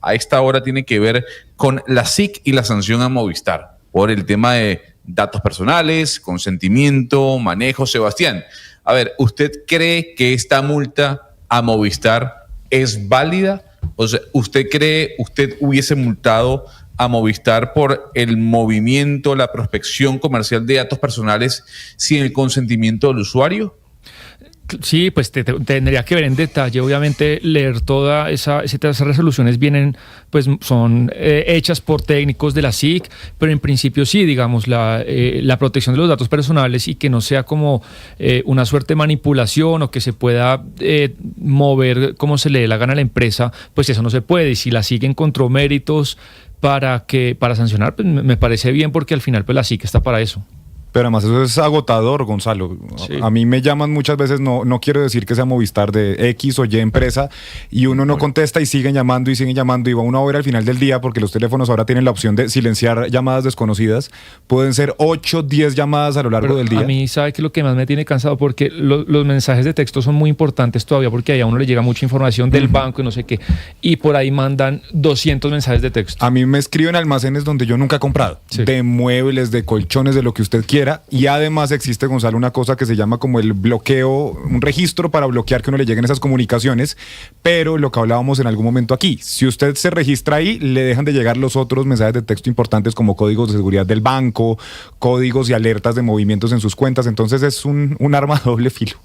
a esta hora tiene que ver con la SIC y la sanción a Movistar por el tema de datos personales, consentimiento, manejo. Sebastián, a ver, ¿usted cree que esta multa a Movistar es válida? O sea, ¿usted hubiese multado a Movistar por el movimiento, la prospección comercial de datos personales sin el consentimiento del usuario? Sí, pues tendría que ver en detalle, obviamente leer todas esas resoluciones son hechas por técnicos de la SIC, pero en principio sí, digamos, la protección de los datos personales y que no sea como una suerte de manipulación o que se pueda mover como se le dé la gana a la empresa, pues eso no se puede. Y si la SIC encontró méritos para sancionar, pues me parece bien, porque al final pues la SIC está para eso. Pero además eso es agotador, Gonzalo. Sí. A mí me llaman muchas veces, no quiero decir que sea Movistar, de X o Y empresa, y uno no contesta y siguen llamando y va uno a ver al final del día, porque los teléfonos ahora tienen la opción de silenciar llamadas desconocidas. Pueden ser 8, 10 llamadas a lo largo del día. A mí, ¿sabe qué es lo que más me tiene cansado? Porque los mensajes de texto son muy importantes todavía, porque ahí a uno le llega mucha información del banco y no sé qué, y por ahí mandan 200 mensajes de texto. A mí me escriben almacenes donde yo nunca he comprado, sí, de muebles, de colchones, de lo que usted quiera. Y además existe, Gonzalo, una cosa que se llama como el bloqueo, un registro para bloquear que no le lleguen esas comunicaciones, pero lo que hablábamos en algún momento aquí, si usted se registra ahí, le dejan de llegar los otros mensajes de texto importantes como códigos de seguridad del banco, códigos y alertas de movimientos en sus cuentas. Entonces es un arma de doble filo.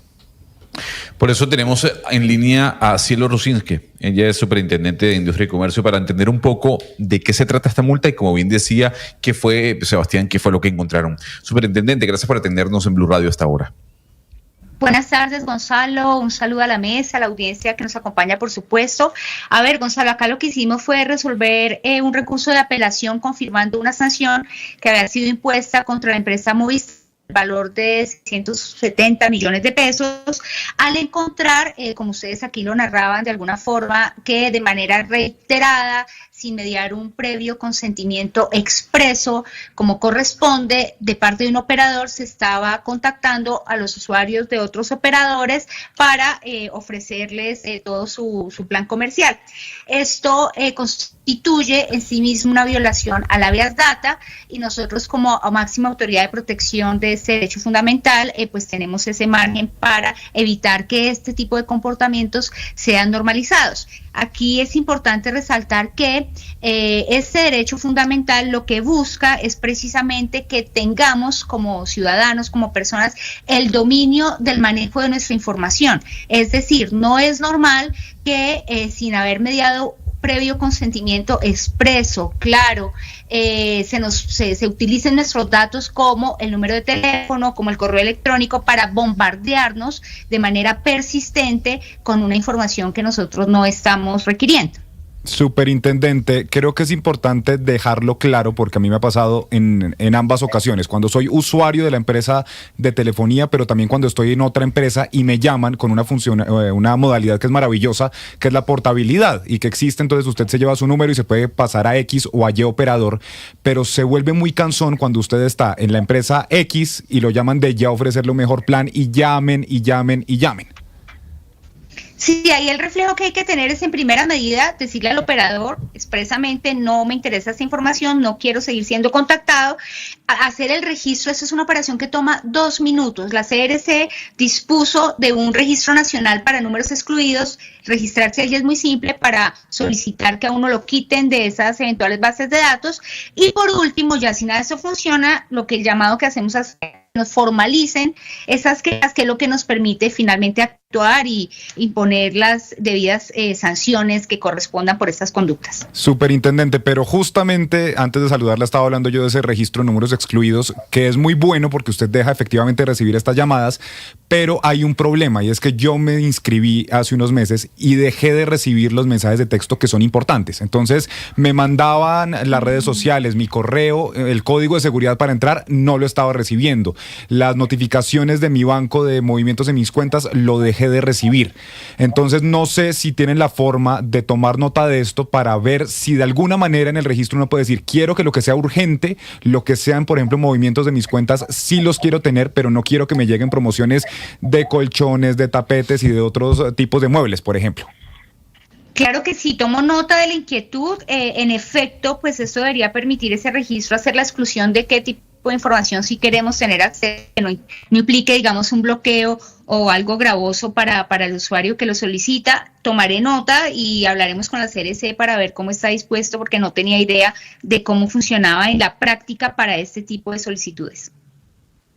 Por eso tenemos en línea a Cielo Rusinski. Ella es superintendente de Industria y Comercio, para entender un poco de qué se trata esta multa y, como bien decía, qué fue, Sebastián, qué fue lo que encontraron. Superintendente, gracias por atendernos en Blue Radio hasta ahora. Buenas tardes, Gonzalo. Un saludo a la mesa, a la audiencia que nos acompaña, por supuesto. A ver, Gonzalo, acá lo que hicimos fue resolver un recurso de apelación confirmando una sanción que había sido impuesta contra la empresa Movistar, valor de 670 millones de pesos, al encontrar, como ustedes aquí lo narraban de alguna forma, que de manera reiterada, sin mediar un previo consentimiento expreso, como corresponde, de parte de un operador, se estaba contactando a los usuarios de otros operadores para ofrecerles todo su plan comercial. Esto constituye en sí mismo una violación al habeas data, y nosotros, como máxima autoridad de protección de este derecho fundamental, pues tenemos ese margen para evitar que este tipo de comportamientos sean normalizados. Aquí es importante resaltar que este derecho fundamental lo que busca es precisamente que tengamos como ciudadanos, como personas, el dominio del manejo de nuestra información. Es decir, no es normal que sin haber mediado previo consentimiento expreso, claro, se utilicen nuestros datos como el número de teléfono, como el correo electrónico, para bombardearnos de manera persistente con una información que nosotros no estamos requiriendo. Superintendente, creo que es importante dejarlo claro, porque a mí me ha pasado en ambas ocasiones, cuando soy usuario de la empresa de telefonía, pero también cuando estoy en otra empresa y me llaman con una función, una modalidad que es maravillosa, que es la portabilidad, y que existe. Entonces usted se lleva su número y se puede pasar a X o a Y operador, pero se vuelve muy cansón cuando usted está en la empresa X y lo llaman de ya ofrecerle un mejor plan, y llamen y llamen y llamen. Sí, ahí el reflejo que hay que tener es, en primera medida, decirle al operador expresamente: no me interesa esta información, no quiero seguir siendo contactado. Hacer el registro, esa es una operación que toma 2 minutos. La CRC dispuso de un registro nacional para números excluidos. Registrarse allí es muy simple para solicitar que a uno lo quiten de esas eventuales bases de datos. Y por último, ya si nada de eso funciona, lo que el llamado que hacemos es nos formalicen esas quejas, que es lo que nos permite finalmente actuar y imponer las debidas sanciones que correspondan por estas conductas. Superintendente, pero justamente antes de saludarla estaba hablando yo de ese registro de números excluidos, que es muy bueno porque usted deja efectivamente de recibir estas llamadas, pero hay un problema, y es que yo me inscribí hace unos meses y dejé de recibir los mensajes de texto que son importantes. Entonces me mandaban las redes sociales, mi correo, el código de seguridad para entrar, no lo estaba recibiendo. Las notificaciones de mi banco de movimientos en mis cuentas lo dejé de recibir. Entonces no sé si tienen la forma de tomar nota de esto para ver si de alguna manera en el registro uno puede decir: quiero que lo que sea urgente, lo que sean, por ejemplo, movimientos de mis cuentas, sí los quiero tener, pero no quiero que me lleguen promociones de colchones, de tapetes y de otros tipos de muebles, por ejemplo. Claro que sí, tomo nota de la inquietud. En efecto, pues esto debería permitir ese registro, hacer la exclusión de qué tipo de información si queremos tener acceso, que no implique, digamos, un bloqueo o algo gravoso para el usuario que lo solicita. Tomaré nota y hablaremos con la CRC para ver cómo está dispuesto, porque no tenía idea de cómo funcionaba en la práctica para este tipo de solicitudes.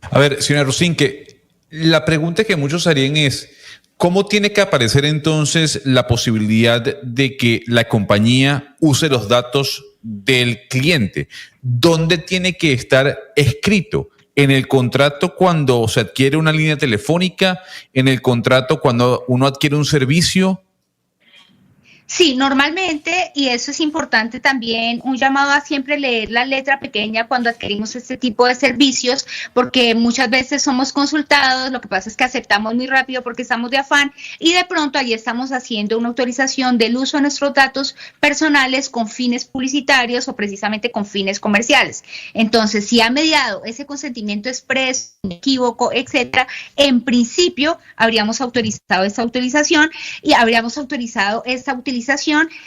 A ver, señora Rusinque, la pregunta que muchos harían es, ¿cómo tiene que aparecer entonces la posibilidad de que la compañía use los datos del cliente? ¿Dónde tiene que estar escrito? ¿En el contrato cuando se adquiere una línea telefónica? ¿En el contrato cuando uno adquiere un servicio? Sí, normalmente, y eso es importante también, un llamado a siempre leer la letra pequeña cuando adquirimos este tipo de servicios, porque muchas veces somos consultados, lo que pasa es que aceptamos muy rápido porque estamos de afán y de pronto allí estamos haciendo una autorización del uso de nuestros datos personales con fines publicitarios o precisamente con fines comerciales. Entonces, si ha mediado ese consentimiento expreso, inequívoco, etcétera, en principio habríamos autorizado esta autorización y habríamos autorizado esta utilización,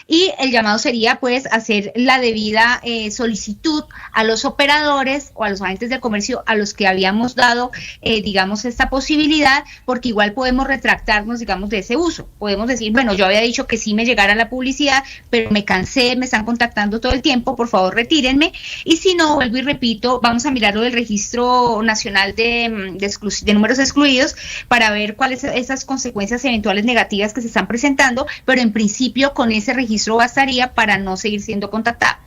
y el llamado sería pues hacer la debida solicitud a los operadores o a los agentes del comercio a los que habíamos dado digamos esta posibilidad, porque igual podemos retractarnos digamos de ese uso. Podemos decir, bueno, yo había dicho que sí me llegara la publicidad, pero me cansé, me están contactando todo el tiempo, por favor retírenme, y si no, vuelvo y repito, vamos a mirar lo del Registro Nacional de números excluidos para ver cuáles son esas consecuencias eventuales negativas que se están presentando, pero en principio con ese registro bastaría para no seguir siendo contactado.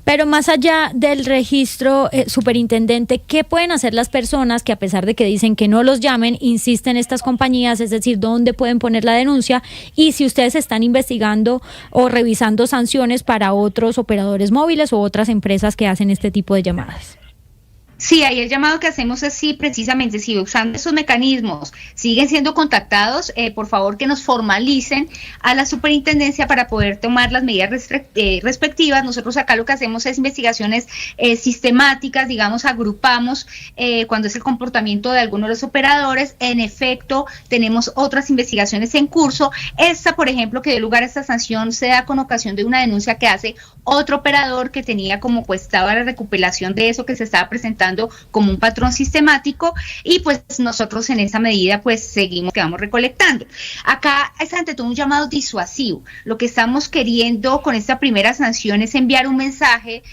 Pero más allá del registro, superintendente, ¿qué pueden hacer las personas que, a pesar de que dicen que no los llamen, insisten estas compañías? Es decir, ¿dónde pueden poner la denuncia? Y si ustedes están investigando o revisando sanciones para otros operadores móviles o otras empresas que hacen este tipo de llamadas. Sí, ahí el llamado que hacemos es sí, precisamente, si usando esos mecanismos siguen siendo contactados, por favor que nos formalicen a la superintendencia para poder tomar las medidas respectivas. Nosotros acá lo que hacemos es investigaciones sistemáticas, digamos, agrupamos cuando es el comportamiento de algunos de los operadores. En efecto, tenemos otras investigaciones en curso. Esta, por ejemplo, que dio lugar a esta sanción, se da con ocasión de una denuncia que hace otro operador que tenía como pues estaba la recopilación de eso que se estaba presentando como un patrón sistemático, y pues nosotros en esa medida pues seguimos que vamos recolectando. Acá es ante todo un llamado disuasivo. Lo que estamos queriendo con esta primera sanción es enviar un mensaje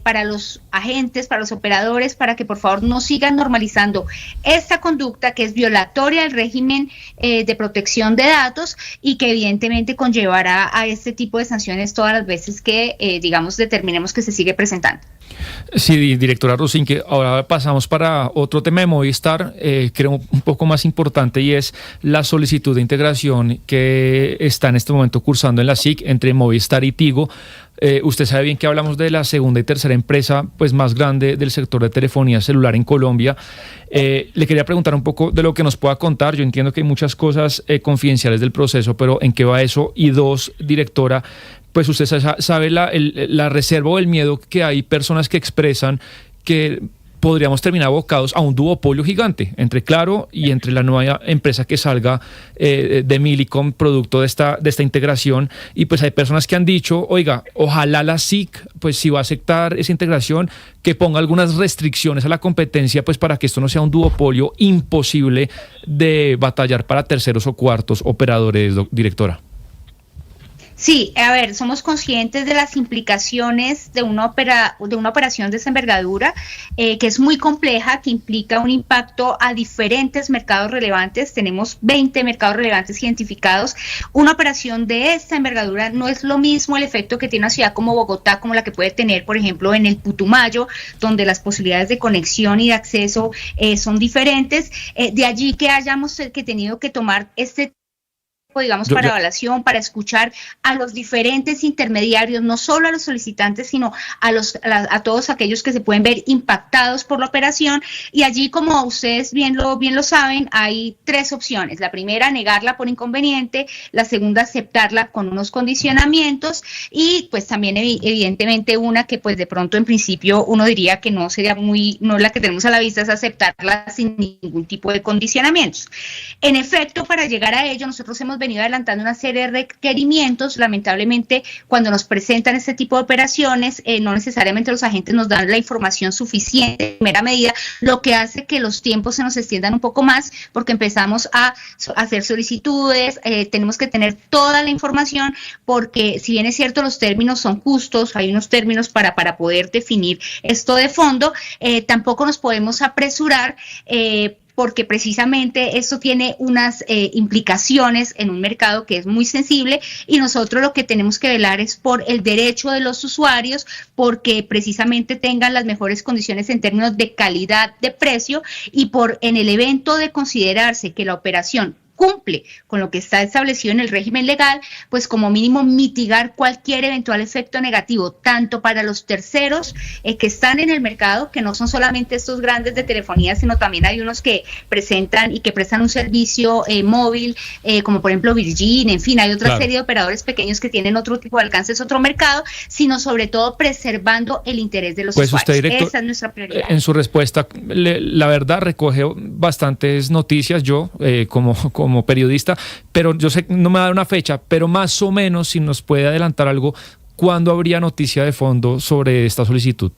para los agentes, para los operadores, para que por favor no sigan normalizando esta conducta que es violatoria del régimen de protección de datos y que evidentemente conllevará a este tipo de sanciones todas las veces que digamos determinemos que se sigue presentando. Sí, directora Rusinque, ahora pasamos para otro tema de Movistar, creo un poco más importante, y es la solicitud de integración que está en este momento cursando en la SIC entre Movistar y Tigo. Usted sabe bien que hablamos de la segunda y tercera empresa pues más grande del sector de telefonía celular en Colombia. Le quería preguntar un poco de lo que nos pueda contar. Yo entiendo que hay muchas cosas confidenciales del proceso, pero ¿en qué va eso? Y dos, directora, pues usted sabe la reserva o el miedo que hay personas que expresan que podríamos terminar abocados a un duopolio gigante entre Claro y entre la nueva empresa que salga de Millicom, producto de esta integración. Y pues hay personas que han dicho, oiga, ojalá la SIC, pues si va a aceptar esa integración, que ponga algunas restricciones a la competencia, pues para que esto no sea un duopolio imposible de batallar para terceros o cuartos operadores, directora. Sí, a ver, somos conscientes de las implicaciones de una operación de esa envergadura, que es muy compleja, que implica un impacto a diferentes mercados relevantes. Tenemos 20 mercados relevantes identificados. Una operación de esta envergadura no es lo mismo el efecto que tiene una ciudad como Bogotá, como la que puede tener, por ejemplo, en el Putumayo, donde las posibilidades de conexión y de acceso son diferentes. De allí que hayamos tenido que tomar digamos, para evaluación, para escuchar a los diferentes intermediarios, no solo a los solicitantes, sino a todos aquellos que se pueden ver impactados por la operación. Y allí, como ustedes bien lo saben, hay tres opciones. La primera, negarla por inconveniente; la segunda, aceptarla con unos condicionamientos; y pues también evidentemente una que pues de pronto en principio uno diría que no sería no la que tenemos a la vista, es aceptarla sin ningún tipo de condicionamientos. En efecto, para llegar a ello, nosotros hemos venido adelantando una serie de requerimientos. Lamentablemente, cuando nos presentan este tipo de operaciones, no necesariamente los agentes nos dan la información suficiente en primera medida, lo que hace que los tiempos se nos extiendan un poco más, porque empezamos a hacer solicitudes, tenemos que tener toda la información, porque si bien es cierto, los términos son justos, hay unos términos para poder definir esto de fondo, tampoco nos podemos apresurar, porque precisamente esto tiene unas implicaciones en un mercado que es muy sensible, y nosotros lo que tenemos que velar es por el derecho de los usuarios, porque precisamente tengan las mejores condiciones en términos de calidad, de precio, y por en el evento de considerarse que la operación cumple con lo que está establecido en el régimen legal, pues como mínimo mitigar cualquier eventual efecto negativo, tanto para los terceros que están en el mercado, que no son solamente estos grandes de telefonía, sino también hay unos que presentan y que prestan un servicio móvil, como por ejemplo Virgin, en fin, hay otra serie de operadores pequeños que tienen otro tipo de alcance, es otro mercado, sino sobre todo preservando el interés de los usuarios. Usted, director, esa es nuestra prioridad. En su respuesta, la verdad, recoge bastantes noticias yo, como periodista, pero yo sé que no me da una fecha, pero más o menos si nos puede adelantar algo, ¿cuándo habría noticia de fondo sobre esta solicitud?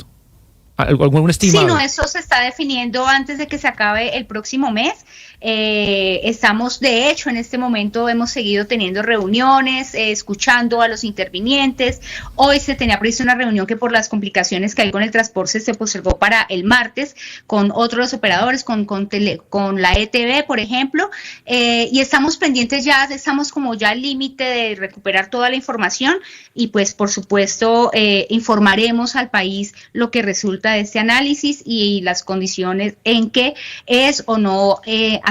¿Algún estimado? Sí, no, eso se está definiendo antes de que se acabe el próximo mes. Estamos, de hecho, en este momento hemos seguido teniendo reuniones, escuchando a los intervinientes. Hoy se tenía prevista una reunión que por las complicaciones que hay con el transporte se postergó para el martes con otros operadores, con la ETV, por ejemplo, y estamos pendientes ya, estamos como ya al límite de recuperar toda la información y pues por supuesto informaremos al país lo que resulta de este análisis y las condiciones en que es o no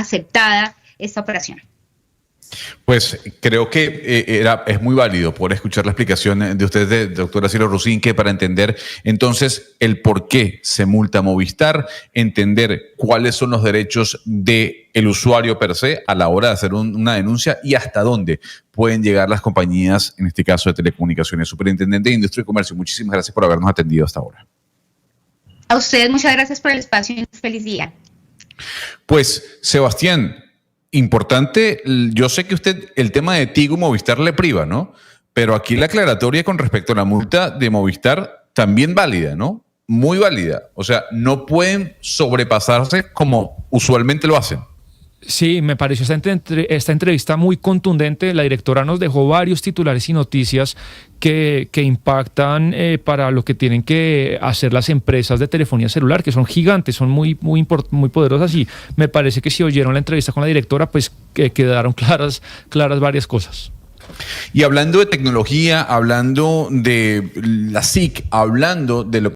aceptada esta operación. Pues creo que es muy válido poder escuchar la explicación de usted, doctora Cielo Rusinque, para entender entonces el por qué se multa a Movistar, entender cuáles son los derechos del usuario per se a la hora de hacer una denuncia y hasta dónde pueden llegar las compañías, en este caso de telecomunicaciones. Superintendente de Industria y Comercio, muchísimas gracias por habernos atendido hasta ahora. A ustedes muchas gracias por el espacio y un feliz día. Pues, Sebastián, importante, yo sé que usted el tema de Tigo y Movistar le priva, ¿no? Pero aquí la aclaratoria con respecto a la multa de Movistar también válida, ¿no? Muy válida. O sea, no pueden sobrepasarse como usualmente lo hacen. Sí, me pareció esta entrevista muy contundente. La directora nos dejó varios titulares y noticias que impactan para lo que tienen que hacer las empresas de telefonía celular, que son gigantes, son muy poderosas, y me parece que si oyeron la entrevista con la directora, pues quedaron claras varias cosas. Y hablando de tecnología, hablando de la SIC, hablando de lo